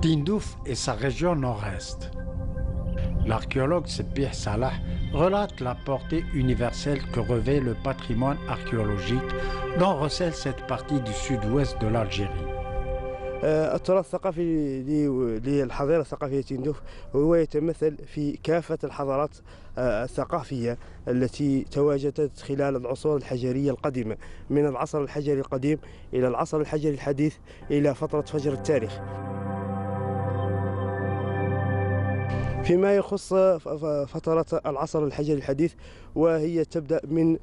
Tindouf et sa région nord-est. L'archéologue Sebih Salah relate la portée universelle que revêt le patrimoine archéologique dont recèle cette partie du sud-ouest de l'Algérie. التراث الثقافي للحضارة الثقافية تندوف هو يتمثل في كافة الحضارات الثقافية التي تواجدت خلال العصور الحجرية القديمة، من العصر الحجري القديم إلى العصر الحجري الحديث إلى فترة فجر التاريخ. فيما يخص فترة العصر الحجري الحديث، وهي تبدأ من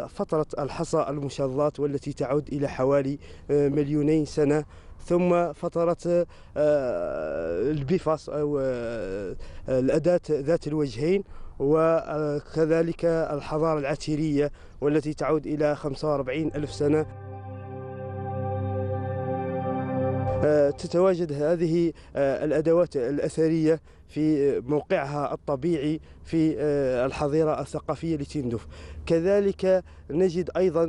فترة الحصى المشظات والتي تعود إلى حوالي 2,000,000 سنة، ثم فترة البيفاس أو الأداة ذات الوجهين، وكذلك الحضارة العتيرية والتي تعود إلى 45,000 سنة. تتواجد هذه الأدوات الأثرية في موقعها الطبيعي في الحظيرة الثقافية لتندوف. كذلك نجد أيضا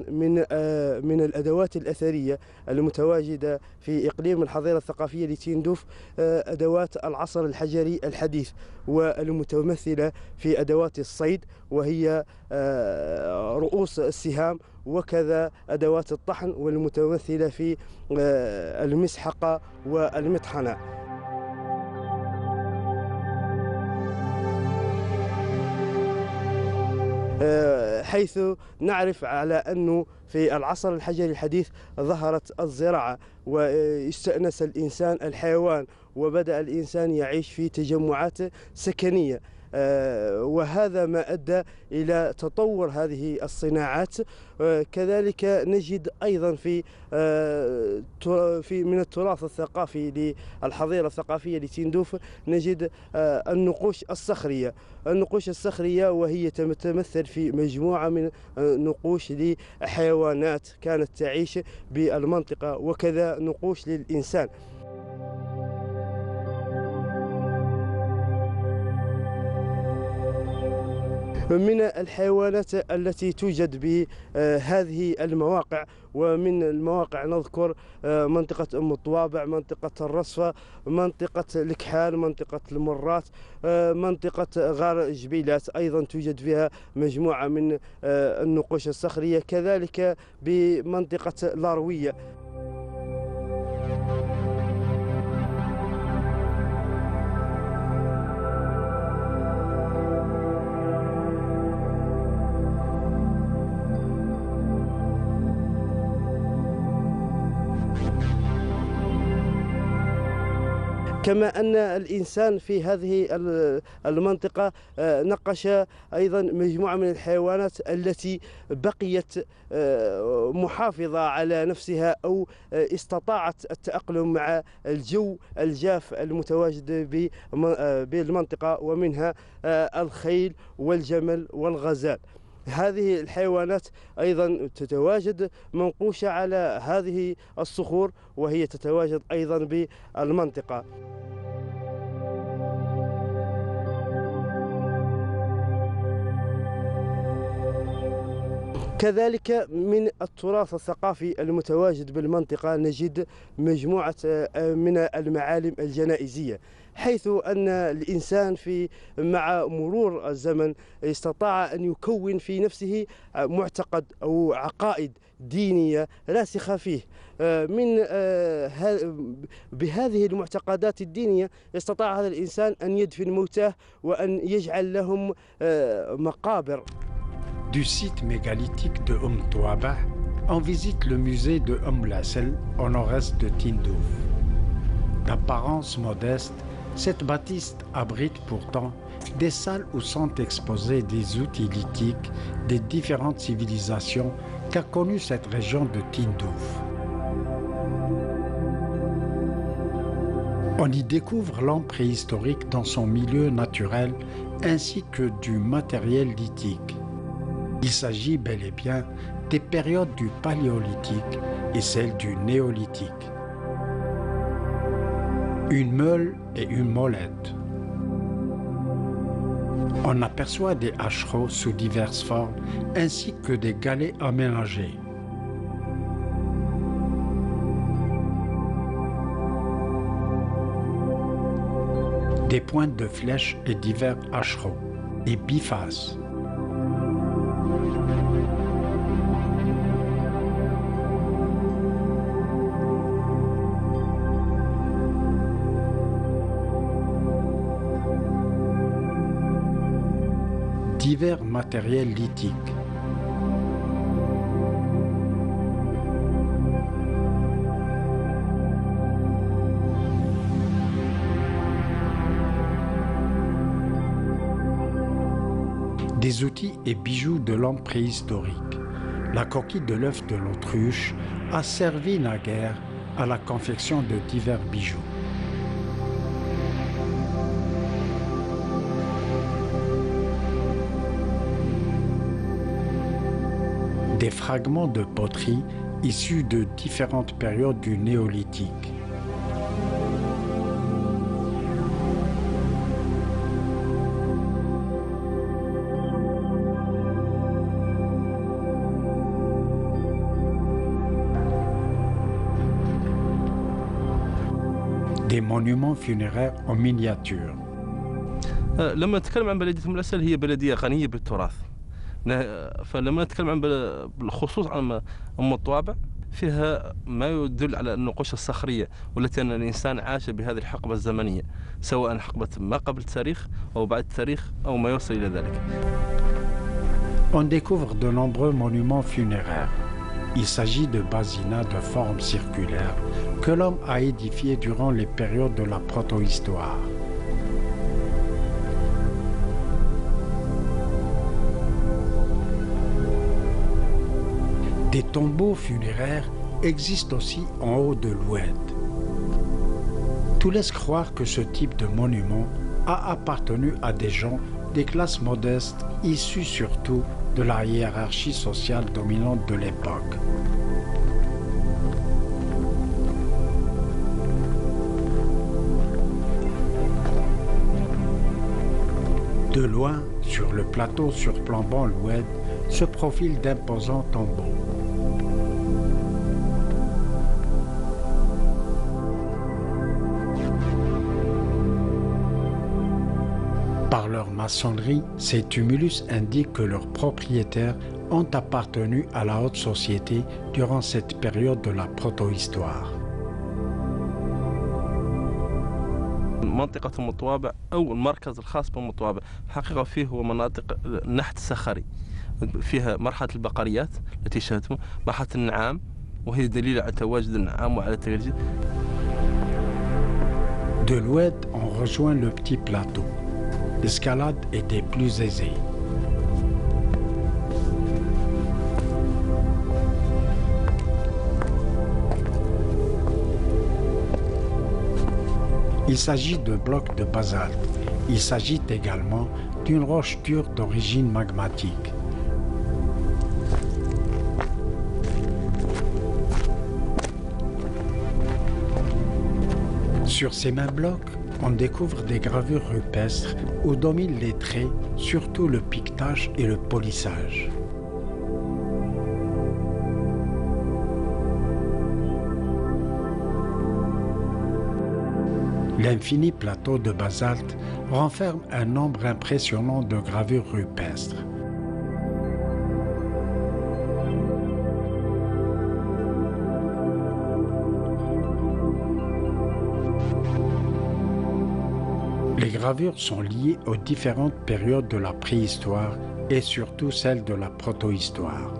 من الأدوات الأثرية المتواجدة في إقليم الحظيرة الثقافية لتندوف أدوات العصر الحجري الحديث، والمتمثلة في أدوات الصيد وهي رؤوس السهام، وكذا أدوات الطحن والمتمثلة في المسحقة والمطحنة. حيث نعرف على أنه في العصر الحجري الحديث ظهرت الزراعة واستأنس الإنسان الحيوان، وبدأ الإنسان يعيش في تجمعات سكنية، وهذا ما أدى إلى تطور هذه الصناعات. كذلك نجد أيضا في من التراث الثقافي للحظيرة الثقافية لتندوف نجد النقوش الصخرية. النقوش الصخرية وهي تتمثل في مجموعة من نقوش لحيوانات كانت تعيش بالمنطقة، وكذا نقوش للإنسان. من الحيوانات التي توجد بهذه المواقع، ومن المواقع نذكر منطقة أم الطوابع، منطقة الرصفة، منطقة الكحال، منطقة المرات، منطقة غار جبيلات أيضا توجد فيها مجموعة من النقوش الصخرية، كذلك بمنطقة لاروية. كما أن الإنسان في هذه المنطقة نقش أيضا مجموعة من الحيوانات التي بقيت محافظة على نفسها أو استطاعت التأقلم مع الجو الجاف المتواجد بالمنطقة، ومنها الخيل والجمل والغزال. هذه الحيوانات أيضا تتواجد منقوشة على هذه الصخور، وهي تتواجد أيضا بالمنطقة. كذلك من التراث الثقافي المتواجد بالمنطقة نجد مجموعة من المعالم الجنائزية، حيث أن الإنسان مع مرور الزمن استطاع أن يكون في نفسه معتقد أو عقائد دينية راسخة فيه. بهذه المعتقدات الدينية استطاع هذا الإنسان أن يدفن موتاه وأن يجعل لهم مقابر. Du site mégalithique de Touaba, on visite le musée de Lassel au nord-est de Tindouf. D'apparence modeste, cette bâtisse abrite pourtant des salles où sont exposés des outils lithiques des différentes civilisations qu'a connues cette région de Tindouf. On y découvre l'homme préhistorique dans son milieu naturel ainsi que du matériel lithique. Il s'agit bel et bien des périodes du paléolithique et celle du néolithique. Une meule et une molette. On aperçoit des hachereaux sous diverses formes ainsi que des galets aménagés. des pointes de flèches et divers hacherons, des bifaces. Divers matériels lithiques. Des outils et bijoux de l'homme préhistorique. La coquille de l'œuf de l'autruche a servi naguère à la confection de divers bijoux. Des fragments de poterie issus de différentes périodes du néolithique. Des monuments funéraires en miniature. لما نتكلم عن بلدية أم العسل هي بلدية غنية بالتراث. فلما نتكلم عن بالخصوص عن أم الطوابع فيها ما يدل على النقوش الصخرية والتي أن الإنسان عاش بهذه الحقبة الزمنية سواء حقبة ما قبل التاريخ أو بعد التاريخ أو ما يوصل إلى ذلك. On découvre de nombreux monuments funéraires. Il s'agit de basinas de forme circulaire que l'homme a édifiés durant les périodes de la protohistoire. Des tombeaux funéraires existent aussi en haut de l'Oued. Tout laisse croire que ce type de monument a appartenu à des gens des classes modestes issus surtout de la hiérarchie sociale dominante de l'époque. De loin, sur le plateau surplombant l'Oued, se profilent d'imposants tombeaux. Par leur maçonnerie, ces tumulus indiquent que leurs propriétaires ont appartenu à la haute société durant cette période de la protohistoire. منطقة أم الطوابع أو المركز الخاص بأم الطوابع حقيقة فيه هو مناطق النحت الصخري فيها مرحلة البقريات التي شاهدتم مرحلة النعام وهي دليل على تواجد النعام وعلى تواجد. De l'Oued, on rejoint le petit plateau. L'escalade était plus aisée. Il s'agit de blocs de basalte. Il s'agit également d'une roche dure d'origine magmatique. Sur ces mêmes blocs, on découvre des gravures rupestres où dominent les traits, surtout le piquetage et le polissage. L'infini plateau de basalte renferme un nombre impressionnant de gravures rupestres. Les gravures sont liées aux différentes périodes de la préhistoire et surtout celles de la protohistoire.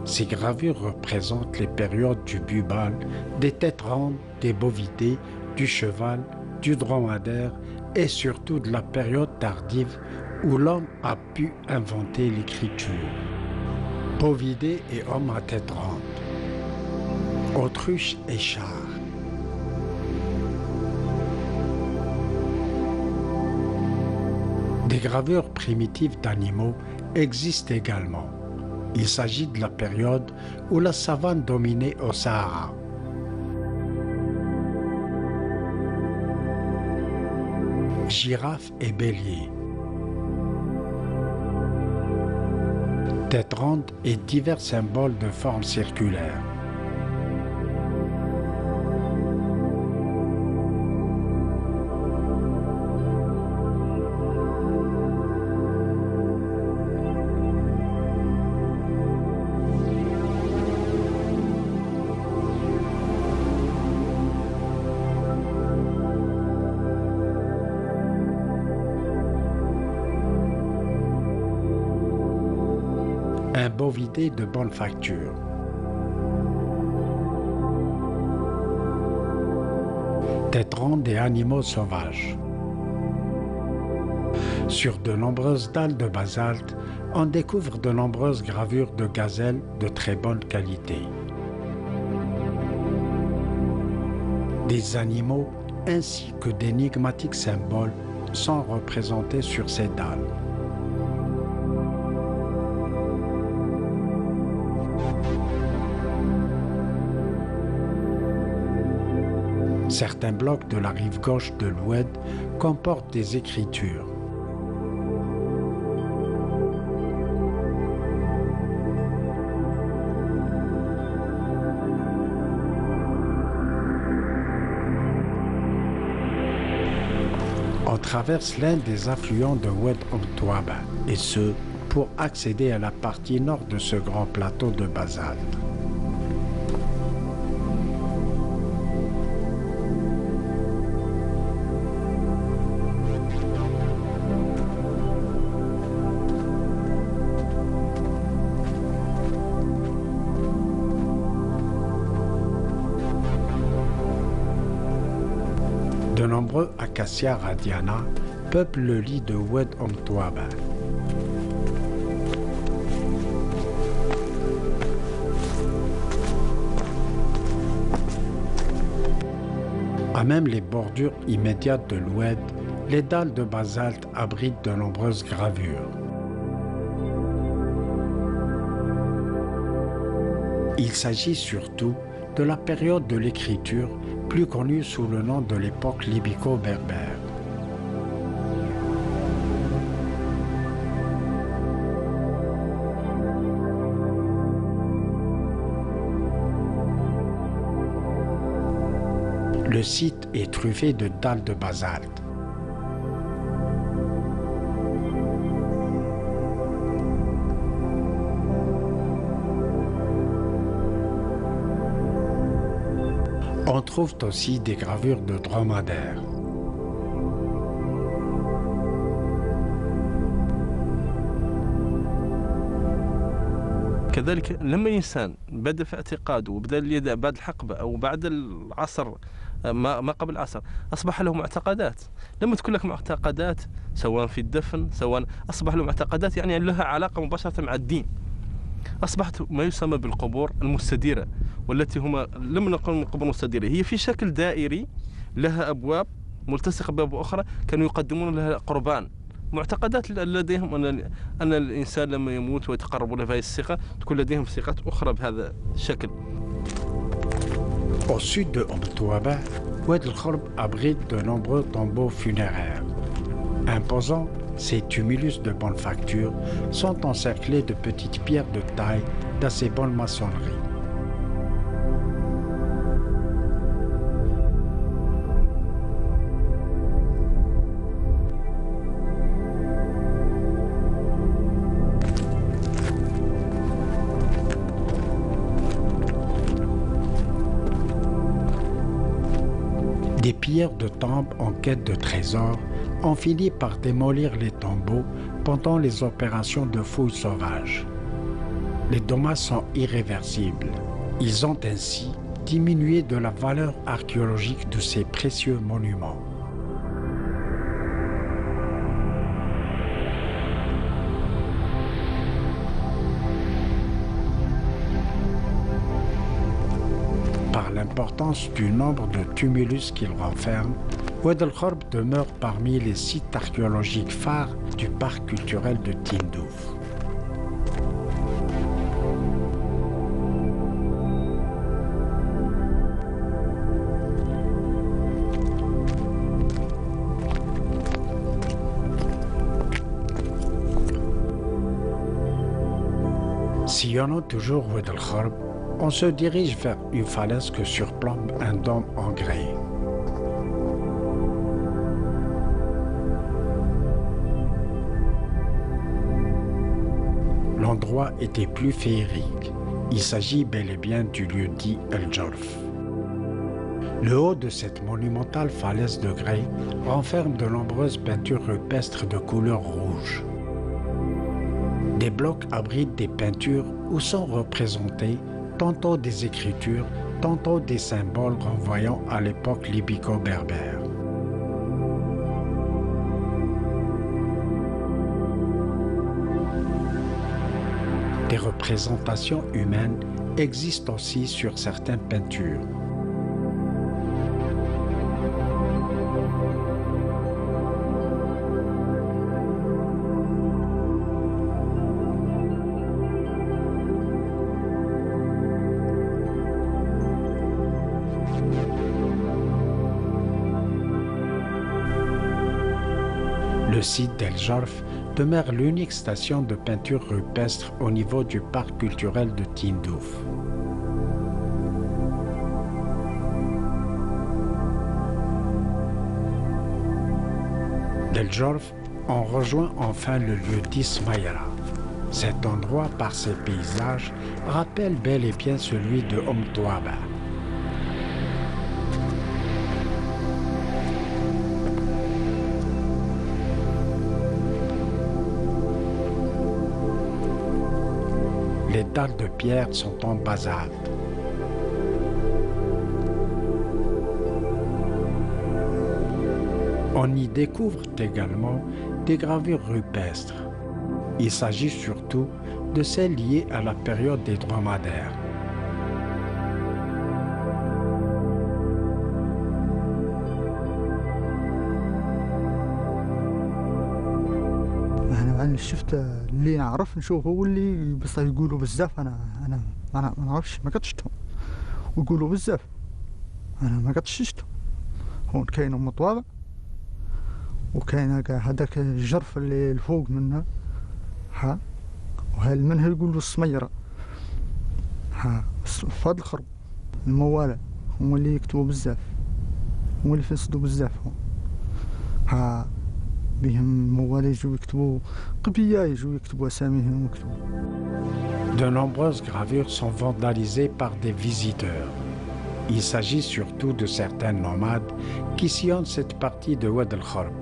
Ces gravures représentent les périodes du bubal, des têtes rondes, des bovidés, du cheval, du dromadaire et surtout de la période tardive où l'homme a pu inventer l'écriture. Bovidés et hommes à tête ronde, autruche et char. Des gravures primitives d'animaux existent également. Il s'agit de la période où la savane dominait au Sahara. Girafes et béliers. Tête ronde et divers symboles de forme circulaire. bovidés de bonne facture. Têtes rondes et animaux sauvages. Sur de nombreuses dalles de basalte, on découvre de nombreuses gravures de gazelles de très bonne qualité. Des animaux ainsi que d'énigmatiques symboles sont représentés sur ces dalles. Certains blocs de la rive gauche de l'Oued comportent des écritures. On traverse l'un des affluents de Oued Mtwaba, et ce, pour accéder à la partie nord de ce grand plateau de basalte. De nombreux acacias radiana peuplent le lit de Oued Mtwaba. À même les bordures immédiates de l'Oued, les dalles de basalte abritent de nombreuses gravures. Il s'agit surtout de la période de l'écriture, plus connue sous le nom de l'époque libyco-berbère. Le site est truffé de dalles de basalte. On trouve aussi des gravures de dromadaires. كذلك لما الإنسان بدأ في اعتقاده وبدأ اليد بعد الحقبة أو بعد العصر ما قبل العصر أصبح له معتقدات. لما تكون لك معتقدات سواء في الدفن سواء أصبح له معتقدات يعني لها علاقة مباشرة مع الدين. أصبحت ما يسمى بالقبور المستديرة، والتي هما لم نقل من القبور المستديرة، هي في شكل دائري لها أبواب ملتصقة بأبواب أخرى كانوا يقدمون لها قربان. معتقدات لديهم أن الإنسان لما يموت ويتقرب له بهذه الصيغة تكون لديهم صيغات أخرى بهذا الشكل. Au sud de Mtwaba, Oued el-Khorb abrite de nombreux tombeaux funéraires. Imposants, ces tumulus de bonne facture sont encerclés de petites pierres de taille d'assez bonne maçonnerie. Des pilleurs de temples en quête de trésors ont fini par démolir les tombeaux pendant les opérations de fouilles sauvages. Les dommages sont irréversibles. Ils ont ainsi diminué de la valeur archéologique de ces précieux monuments. Par l'importance du nombre de tumulus qu'il renferme, Oued el-Khorb demeure parmi les sites archéologiques phares du parc culturel de Tindouf. Sillonnant toujours Oued el-Khorb, on se dirige vers une falaise que surplombe un dôme en grès. L'endroit était plus féerique. Il s'agit bel et bien du lieu dit El-Djorf. Le haut de cette monumentale falaise de grès renferme de nombreuses peintures rupestres de couleur rouge. Des blocs abritent des peintures où sont représentées tantôt des écritures, tantôt des symboles renvoyant à l'époque libyco-berbère. Des représentations humaines existent aussi sur certaines peintures. Le site d'El Jorf demeure l'unique station de peinture rupestre au niveau du parc culturel de Tindouf. D'El Jorf, on rejoint enfin le lieu d'Ismaïla. Cet endroit, par ses paysages, rappelle bel et bien celui de Touaba. Les dalles de pierre sont en basalte. On y découvre également des gravures rupestres. Il s'agit surtout de celles liées à la période des dromadaires. أنا شفت اللي نعرف نشوفه واللي بس يقولوا بزاف أنا ما نعرفش ما قدشتهم ويقولوا بزاف أنا ما قدشتهم. هون كاين أم طوابع وكاين هذاك الجرف اللي الفوق منها ها وهالمنها يقولوا السميرة ها في هذا الخرب الموالى هم اللي يكتبوا بزاف هم اللي فسدوا بزاف هون ها بهم موالي يجوا يكتبوا قبية يجوا يكتبوا أساميهم ويكتبوا. De nombreuses gravures sont vandalisées par des visiteurs. Il s'agit surtout de certains nomades qui sillonnent cette partie de Oued el-Khorb.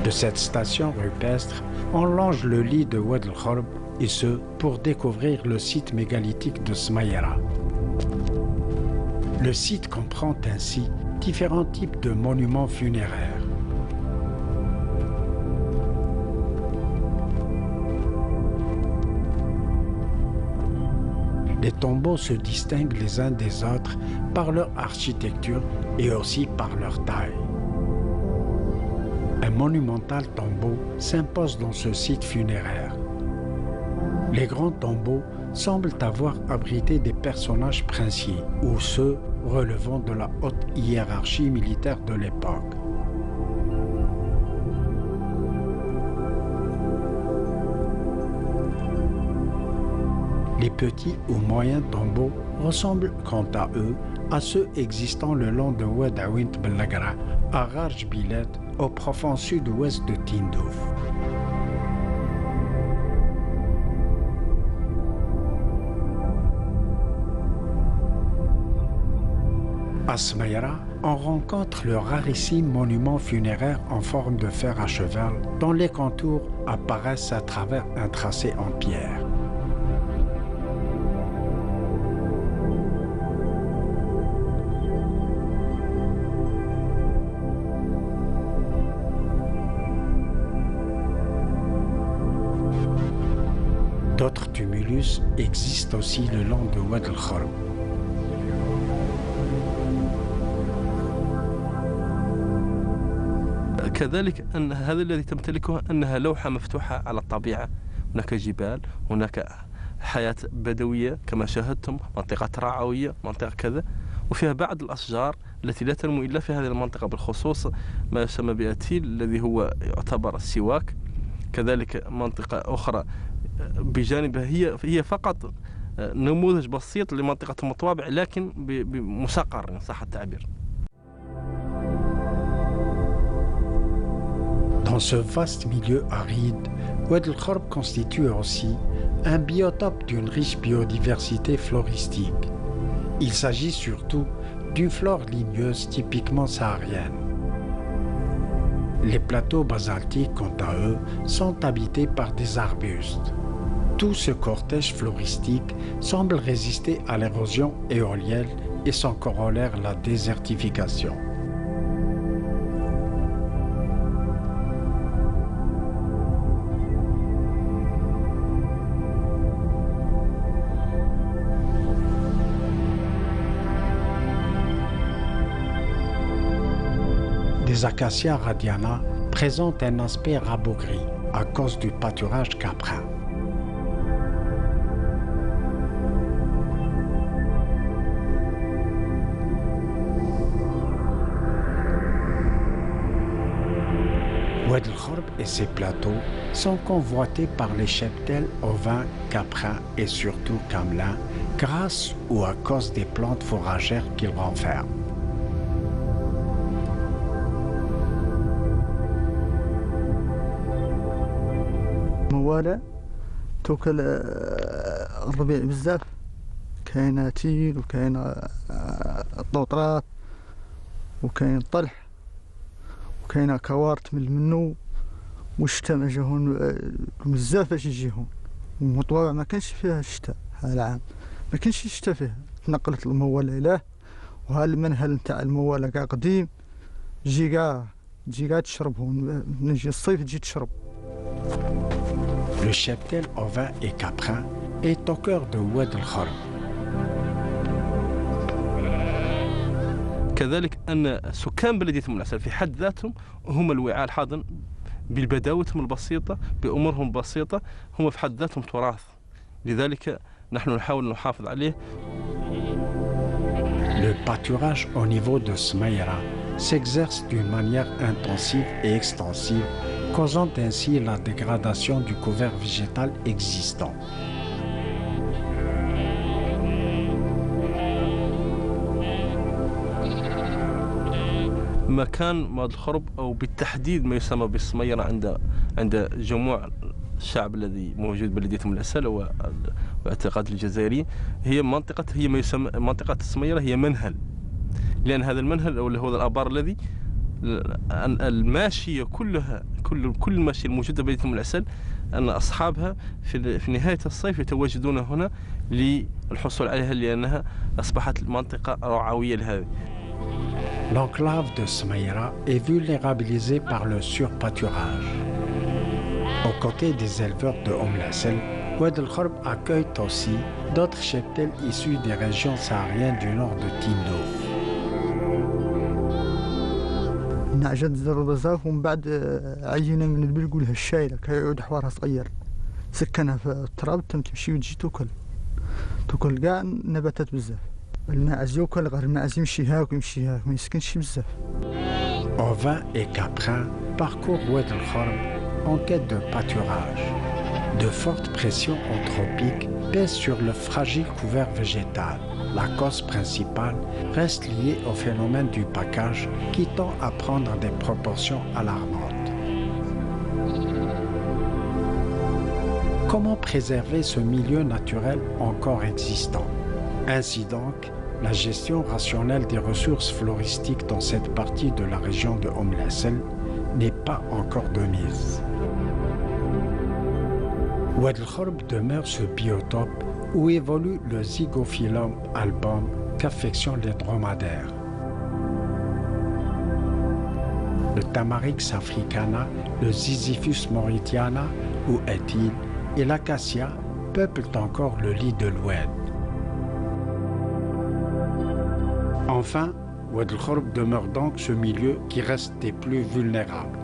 De cette station rupestre, on longe le lit de Oued el-Khorb, et ce, pour découvrir le site mégalithique de Smaïra. Le site comprend ainsi différents types de monuments funéraires. Les tombeaux se distinguent les uns des autres par leur architecture et aussi par leur taille. Un monumental tombeau s'impose dans ce site funéraire. Les grands tombeaux semblent avoir abrité des personnages princiers ou ceux relevant de la haute hiérarchie militaire de l'époque. Les petits ou moyens tombeaux ressemblent quant à eux à ceux existant le long de Oued Awint Bellagra, à Rarj Bilet, au profond sud-ouest de Tindouf. À Smaïra, on rencontre le rarissime monument funéraire en forme de fer à cheval dont les contours apparaissent à travers un tracé en pierre. D'autres tumulus existent aussi le long de Oued el-Khorb. كذلك أن هذا الذي تمتلكه أنها لوحة مفتوحة على الطبيعة. هناك جبال، هناك حياة بدوية كما شاهدتم، منطقة رعوية، منطقة كذا، وفيها بعض الأشجار التي لا تنمو إلا في هذه المنطقة، بالخصوص ما يسمى بالتيل الذي هو يعتبر السواك. كذلك منطقة أخرى بجانبها هي فقط نموذج بسيط لمنطقة مطوابع لكن بمسقر إن صح التعبير. ce vaste milieu aride, Oued El Khorb constitue aussi un biotope d'une riche biodiversité floristique. Il s'agit surtout d'une flore ligneuse typiquement saharienne. Les plateaux basaltiques, quant à eux, sont habités par des arbustes. Tout ce cortège floristique semble résister à l'érosion éolienne et son corollaire, la désertification. Les acacias radiana présentent un aspect rabougri à cause du pâturage caprin. Oued El Khorb et ses plateaux sont convoités par les cheptels ovins, caprins et surtout camelins grâce ou à cause des plantes fourragères qu'ils renferment. موالة توكل الربيع بزاف، كاين تيل وكاين الطوطرات وكاين الطلح وكاين كوارت من المنو، والشتاء ما جاهون بزاف باش يجيهم. ومطوابع ما كانش فيها الشتاء هذا العام، ما كانش الشتاء فيها، تنقلت الموالة إليه. وها المنهل نتاع الموالة كاع قديم، تجي كاع تشربهم، نجي الصيف تجي تشرب. Le cheptel ovin et caprin est au cœur de Oued El Khorb. كذلك أن سكان بلدية أم العسل في حد ذاتهم هم الوعاء الحاضن ببداوتهم البسيطة، بأمورهم البسيطة، هم في حد ذاتهم تراث، لذلك نحن نحاول نحافظ عليه. Le pâturage au niveau de Smaïra s'exerce d'une manière intensive et extensive, causant ainsi la dégradation du couvert végétal existant. مكان واد الخرب أو بالتحديد ما يسمى بالسميرة عند جموع الشعب الذي موجود بلدية أم العسل واعتقاد الجزائري، هي ما يسمى منطقة السميرة هي منهل، لأن هذا المنهل أو هو الآبار الذي الماشية كلها كل الماشية الموجودة بلدية أم العسل أن أصحابها في نهاية الصيف يتواجدون هنا للحصول عليها، لأنها أصبحت منطقة رعوية لهذه. L'enclave de Smaïra est vulnérabilisée par le surpâturage. Aux côtés des éleveurs de Oum Lassel, Oued El Khorb accueille aussi d'autres cheptels issus des régions sahariennes du nord de Tindouf. نعجة زر بزاف، ومن بعد عينة من البل يقولها الشايلة، كيعود حوارها صغير، سكنها في التراب تمشي وتجي توكل كاع نباتات بزاف. الماعز يوكل غير الماعز يمشي هاك ويمشي هاك، ما يسكنش بزاف. Ovins et caprins parcourent Oued El Khorb en quête de pâturage. De fortes pressions anthropiques pèsent sur le fragile couvert végétal. La cause principale reste liée au phénomène du package qui tend à prendre des proportions alarmantes. Comment préserver ce milieu naturel encore existant? Ainsi donc, la gestion rationnelle des ressources floristiques dans cette partie de la région de Oum Lassel n'est pas encore de mise. Oued El Khorb demeure ce biotope où évolue le Zygophyllum album qu'affectionnent les dromadaires. Le Tamarix africana, le Ziziphus mauritiana ou Etil et l'acacia peuplent encore le lit de l'Oued. Enfin, Oued El Khorb demeure donc ce milieu qui reste des plus vulnérables.